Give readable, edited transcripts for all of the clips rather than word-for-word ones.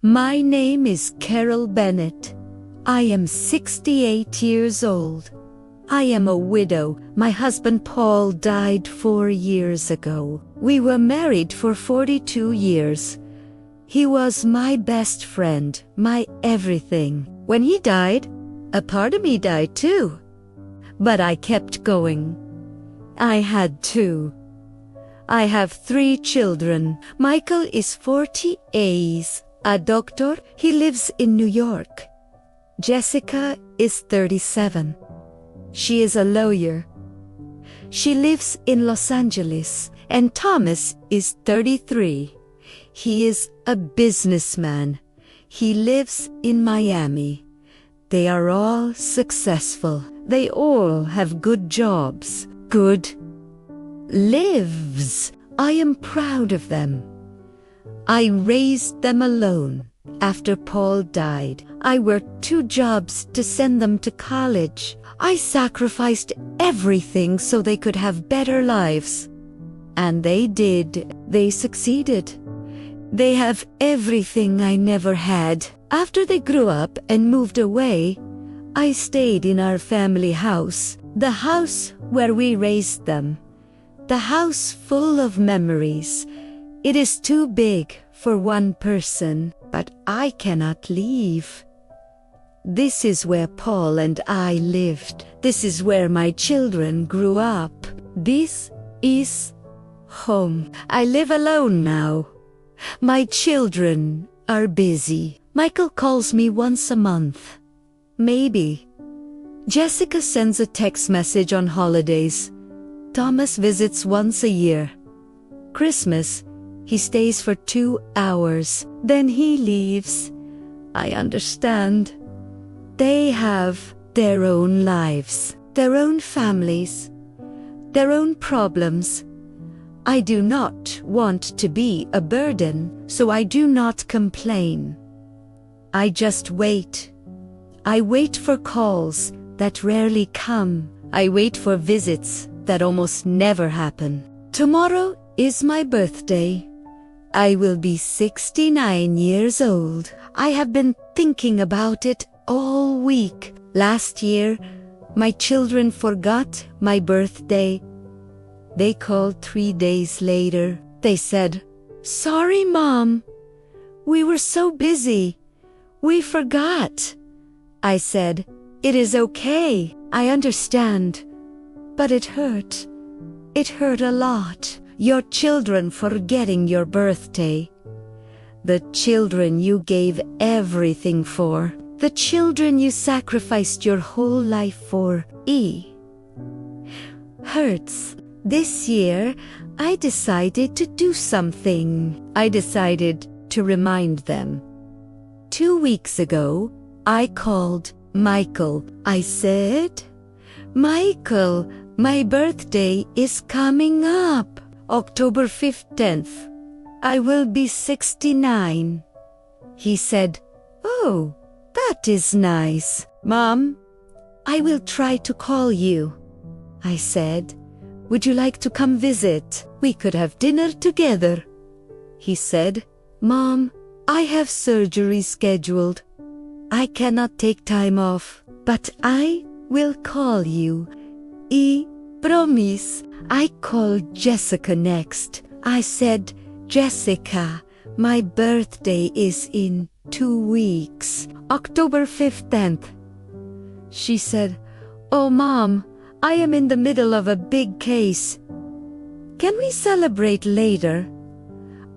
My name is Carol Bennett. I am 68 years old. I am a widow. My husband Paul died 4 years ago. We were married for 42 years. He was my best friend, my everything. When he died, a part of me died too. But I kept going. I had to. I have 3 children. Michael is 48, a doctor. He lives in New York. Jessica is 37. She is a lawyer. She lives in Los Angeles. And Thomas is 33. He is a businessman. He lives in Miami. They are all successful. They all have good jobs, good lives. I am proud of them. I raised them alone. After Paul died, I worked 2 jobs to send them to college. I sacrificed everything so they could have better lives. And they did. They succeeded. They have everything I never had. After they grew up and moved away, I stayed in our family house, the house where we raised them, the house full of memories. It is too big for one person, but I cannot leave. This is where Paul and I lived. This is where my children grew up. This is home. I live alone now. My children are busy. Michael calls me once a month. Maybe. Jessica sends a text message on holidays. Thomas visits once a year. Christmas, he stays for 2 hours. Then he leaves. I understand. They have their own lives, their own families, their own problems. I do not want to be a burden, so I do not complain. I just wait. I wait for calls that rarely come. I wait for visits that almost never happen. Tomorrow is my birthday. I will be 69 years old. I have been thinking about it all week. Last year, my children forgot my birthday. They called 3 days later. They said, "Sorry, Mom. We were so busy. We forgot." I said, "It is okay. I understand." But it hurt. It hurt a lot. Your children forgetting your birthday. The children you gave everything for. The children you sacrificed your whole life for. Hurts. This year, I decided to do something. I decided to remind them. 2 weeks ago, I called Michael. I said, "Michael, my birthday is coming up. October 15th. I will be 69. He said, "Oh, that is nice. Mom, I will try to call you." I said, "Would you like to come visit? We could have dinner together." He said, "Mom, I have surgery scheduled. I cannot take time off, but I will call you. Promise." I called Jessica next. I said, "Jessica, my birthday is in 2 weeks, October 15th. She said, "Oh, Mom, I am in the middle of a big case. Can we celebrate later?"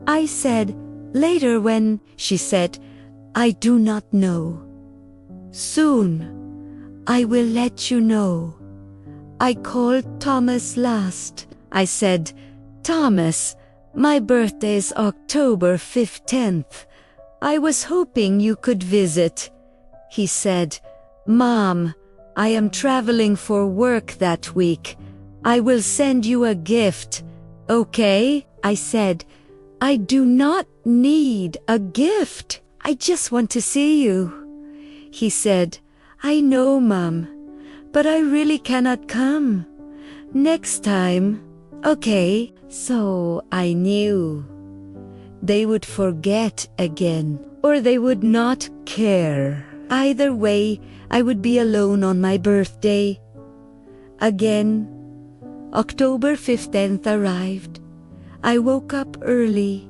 I said, "Later when?" She said, "I do not know. Soon. I will let you know." I called Thomas last. I said, "Thomas, my birthday is October 15th. I was hoping you could visit." He said, "Mom, I am traveling for work that week. I will send you a gift. Okay?" I said, "I do not need a gift. I just want to see you." He said, "I know, Mom, but I really cannot come. Next time." Okay, so I knew they would forget again. or they would not care. Either way, I would be alone on my birthday. Again, October 15th arrived. I woke up early.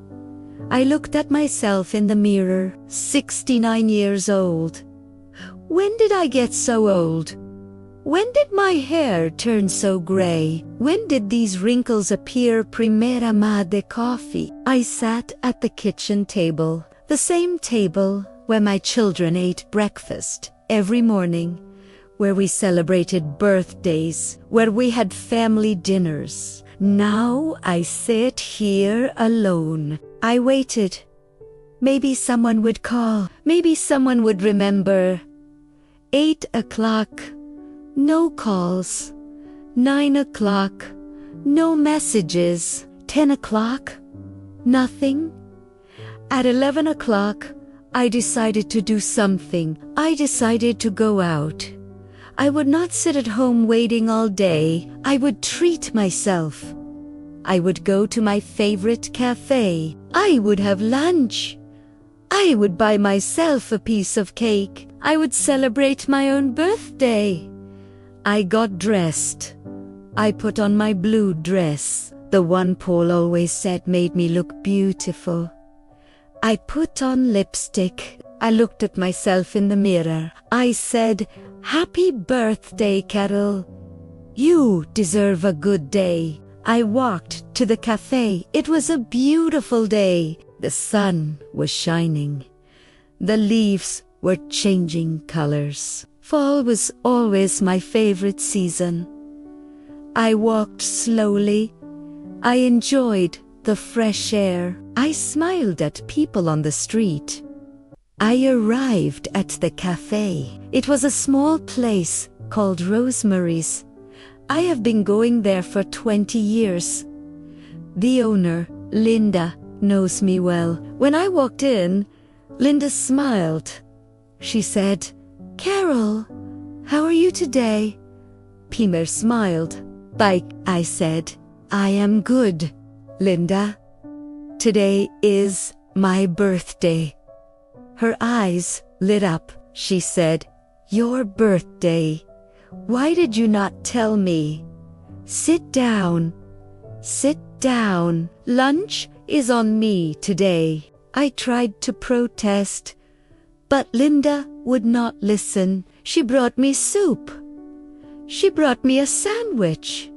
I looked at myself in the mirror, 69 years old. When did I get so old? When did my hair turn so gray? When did these wrinkles appear? Primera ma de coffee. I sat at the kitchen table, the same table where my children ate breakfast every morning, where we celebrated birthdays, where we had family dinners. Now I sit here alone. I waited. Maybe someone would call. Maybe someone would remember. 8 o'clock. No calls. 9 o'clock. No messages. 10 o'clock. Nothing. At 11 o'clock, I decided to do something. I decided to go out. I would not sit at home waiting all day. I would treat myself. I would go to my favorite café. I would have lunch. I would buy myself a piece of cake. I would celebrate my own birthday. I got dressed. I put on my blue dress, the one Paul always said made me look beautiful. I put on lipstick. I looked at myself in the mirror. I said, "Happy birthday, Carol. You deserve a good day." I walked to the café. It was a beautiful day. The sun was shining. The leaves were changing colors. Fall was always my favorite season. I walked slowly. I enjoyed the fresh air. I smiled at people on the street. I arrived at the café. It was a small place called Rosemary's. I have been going there for 20 years. The owner, Linda, knows me well. When I walked in, Linda smiled. She said, "Carol, how are you today?" Pimer smiled. "Bye," I said. "I am good, Linda. Today is my birthday." Her eyes lit up. She said, "Your birthday? Why did you not tell me? Sit down. Sit down. Lunch is on me today." I tried to protest, but Linda would not listen. She brought me soup. She brought me a sandwich.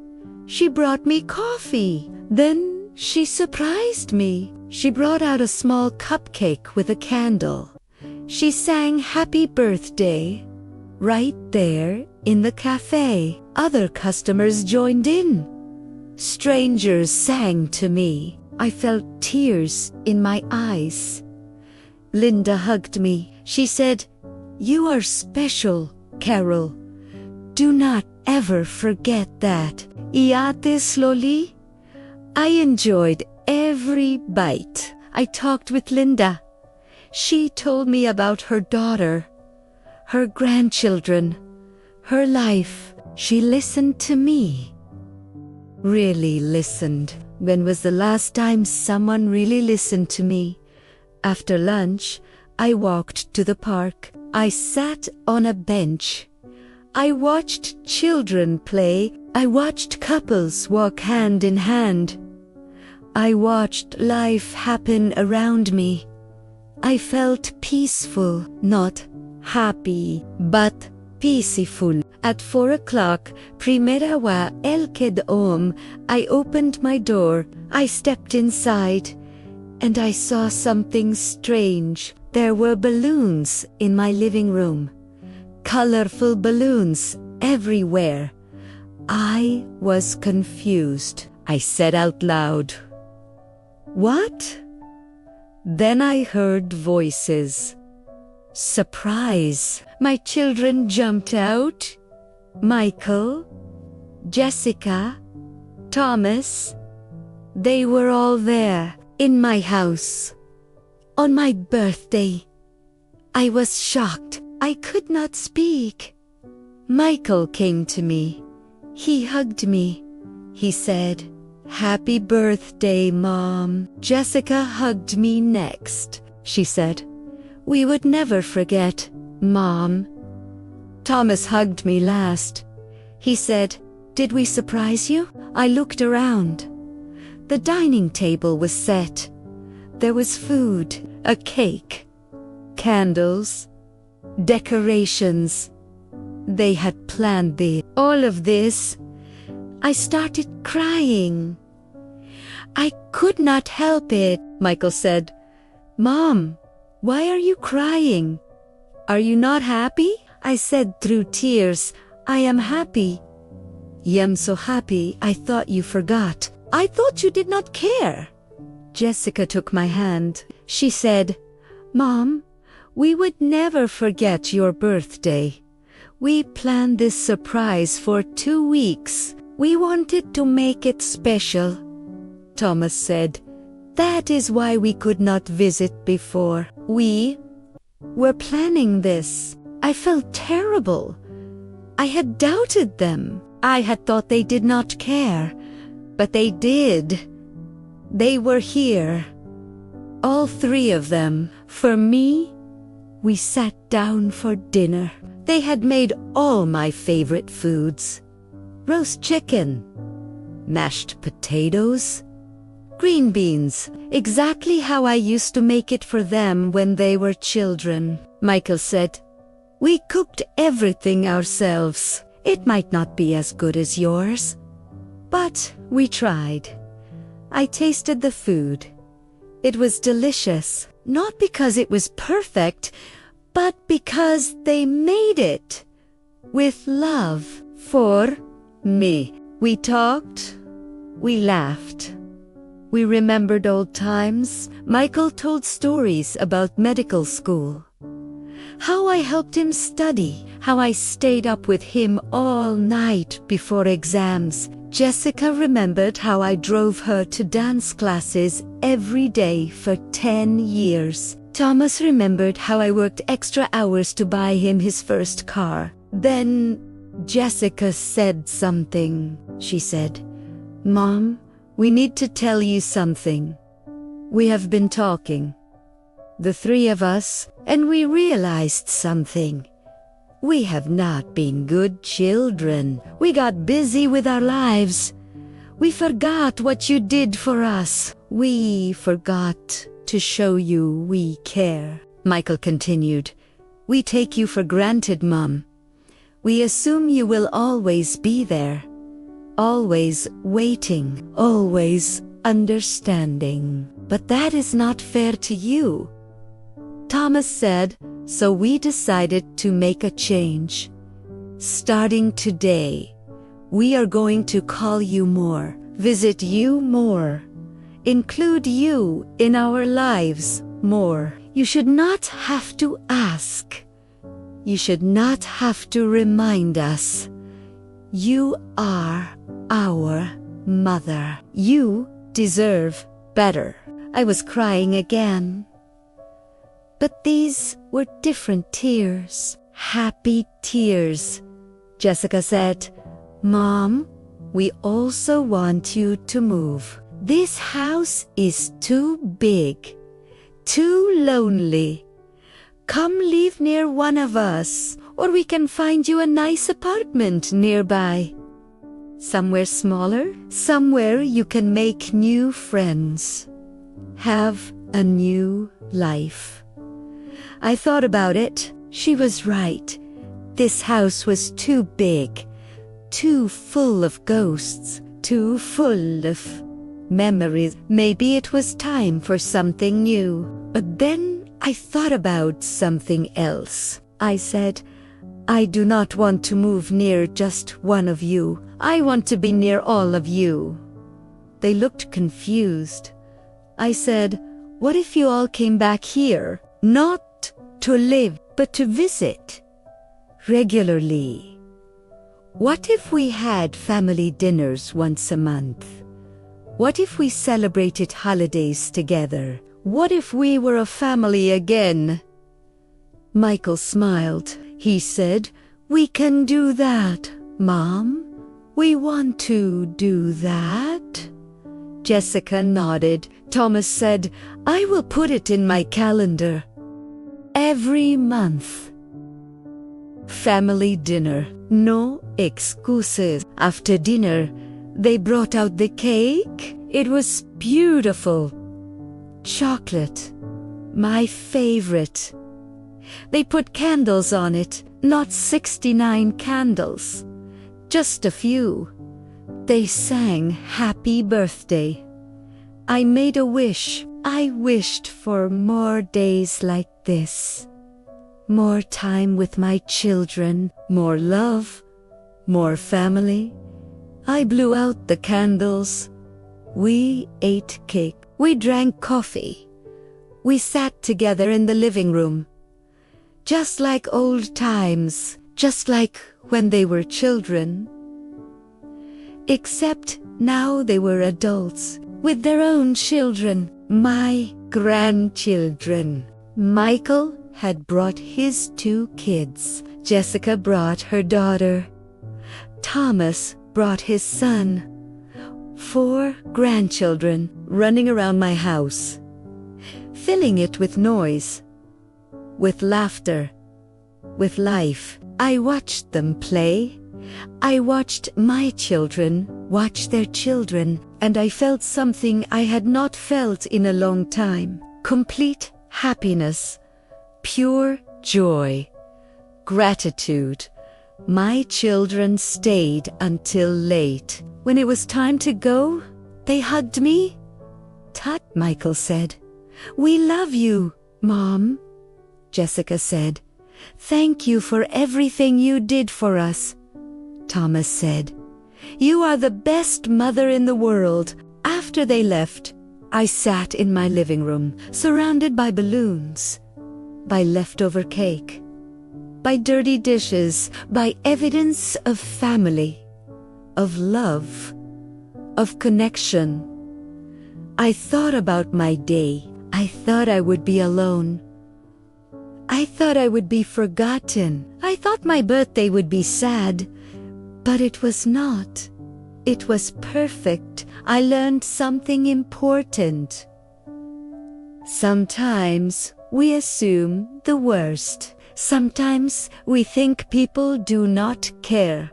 She brought me coffee. Then she surprised me. She brought out a small cupcake with a candle. She sang "Happy Birthday" right there in the cafe. Other customers joined in. Strangers sang to me. I felt tears in my eyes. Linda hugged me. She said, "You are special, Carol. Do not ever forget that." I ate slowly. I enjoyed every bite. I talked with Linda. She told me about her daughter, her grandchildren, her life. She listened to me. Really listened. When was the last time someone really listened to me? After lunch, I walked to the park. I sat on a bench. I watched children play. I watched couples walk hand in hand. I watched life happen around me. I felt peaceful, not happy, but peaceful. At 4 o'clock, primera wa el kedom, I opened my door. I stepped inside, and I saw something strange. There were balloons in my living room. Colorful balloons everywhere. I was confused. I said out loud, "What?" Then I heard voices. Surprise! My children jumped out. Michael, Jessica, Thomas. They were all there in my house. On my birthday. I was shocked. I could not speak. Michael came to me. He hugged me. He said, "Happy birthday, Mom." Jessica hugged me next. She said, We would never forget, Mom. Thomas hugged me last. He said, "Did we surprise you?" I looked around. The dining table was set. There was food, a cake, candles, decorations. They had planned all of this. I started crying. I could not help it, Michael said. "Mom, why are you crying? Are you not happy?" I said through tears, "I am happy." "I'm so happy, I thought you forgot. I thought you did not care." Jessica took my hand. She said, "Mom, we would never forget your birthday. We planned this surprise for 2 weeks. We wanted to make it special." Thomas said, "That is why we could not visit before. We were planning this." I felt terrible. I had doubted them. I had thought they did not care, but they did. They were here. All 3 of them. For me, we sat down for dinner. They had made all my favorite foods. Roast chicken, mashed potatoes, green beans, exactly how I used to make it for them when they were children. Michael said, "We cooked everything ourselves. It might not be as good as yours, but we tried." I tasted the food. It was delicious, not because it was perfect, but because they made it with love for me. We talked, we laughed, we remembered old times. Michael told stories about medical school, how I helped him study, how I stayed up with him all night before exams. Jessica remembered how I drove her to dance classes every day for 10 years. Thomas remembered how I worked extra hours to buy him his first car. Then Jessica said something. She said, "Mom, we need to tell you something. We have been talking, the 3 of us, and we realized something. We have not been good children. We got busy with our lives. We forgot what you did for us. We forgot to show you we care." Michael continued, "We take you for granted, Mom. We assume you will always be there, always waiting, always understanding. But that is not fair to you." Thomas said, "So we decided to make a change. Starting today, we are going to call you more, visit you more, include you in our lives more. You should not have to ask. You should not have to remind us. You are our mother. You deserve better." I was crying again. But these were different tears, happy tears. Jessica said, "Mom, we also want you to move. This house is too big, too lonely. Come live near one of us, or we can find you a nice apartment nearby. Somewhere smaller, somewhere you can make new friends, have a new life." I thought about it. She was right. This house was too big, too full of ghosts, too full of memories. Maybe it was time for something new. But then I thought about something else. I said, "I do not want to move near just one of you. I want to be near all of you." They looked confused. I said, "What if you all came back here? Not to live, but to visit regularly. What if we had family dinners once a month? What if we celebrated holidays together? What if we were a family again?" Michael smiled. He said, "We can do that, Mom. We want to do that." Jessica nodded. Thomas said, "I will put it in my calendar." every month. Family dinner, no excuses. After dinner, they brought out the cake. It was beautiful. Chocolate, my favorite. They put candles on it, not 69 candles, just a few. They sang happy birthday. I made a wish. I wished for more days like this. More time with my children, more love, more family. I blew out the candles. We ate cake. We drank coffee. We sat together in the living room. Just like old times, just like when they were children. Except now they were adults, with their own children, my grandchildren. Michael had brought his 2 kids. Jessica brought her daughter. Thomas brought his son. 4 grandchildren running around my house, filling it with noise, with laughter, with life. I watched them play. I watched my children watch their children, and I felt something I had not felt in a long time. Complete happiness, pure joy, gratitude. My children stayed until late. When it was time to go, they hugged me. "Tut," Michael said. "We love you, Mom." Jessica said, "Thank you for everything you did for us." Thomas said, "You are the best mother in the world." After they left, I sat in my living room, surrounded by balloons, by leftover cake, by dirty dishes, by evidence of family, of love, of connection. I thought about my day. I thought I would be alone. I thought I would be forgotten. I thought my birthday would be sad, but it was not. It was perfect. I learned something important. Sometimes we assume the worst. Sometimes we think people do not care.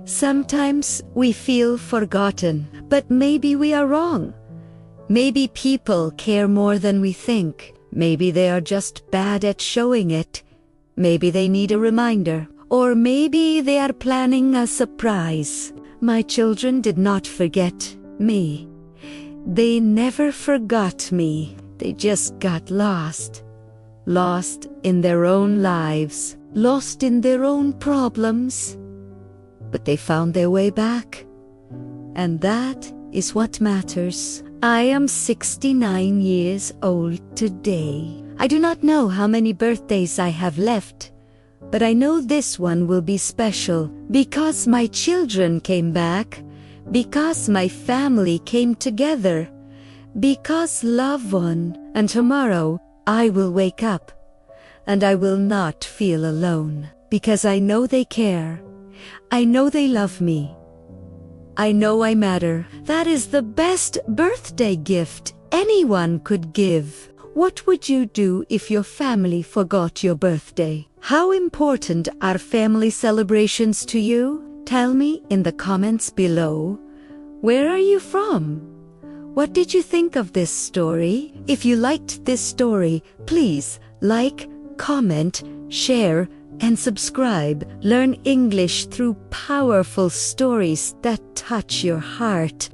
Sometimes we feel forgotten, but maybe we are wrong. Maybe people care more than we think. Maybe they are just bad at showing it. Maybe they need a reminder. Or maybe they are planning a surprise. My children did not forget me. They never forgot me. They just got lost. Lost in their own lives. Lost in their own problems. But they found their way back. And that is what matters. I am 69 years old today. I do not know how many birthdays I have left, but I know this one will be special because my children came back, because my family came together, because love won, and tomorrow I will wake up and I will not feel alone because I know they care. I know they love me. I know I matter. That is the best birthday gift anyone could give. What would you do if your family forgot your birthday? How important are family celebrations to you? Tell me in the comments below. Where are you from? What did you think of this story? If you liked this story, please like, comment, share, and subscribe. Learn English through powerful stories that touch your heart.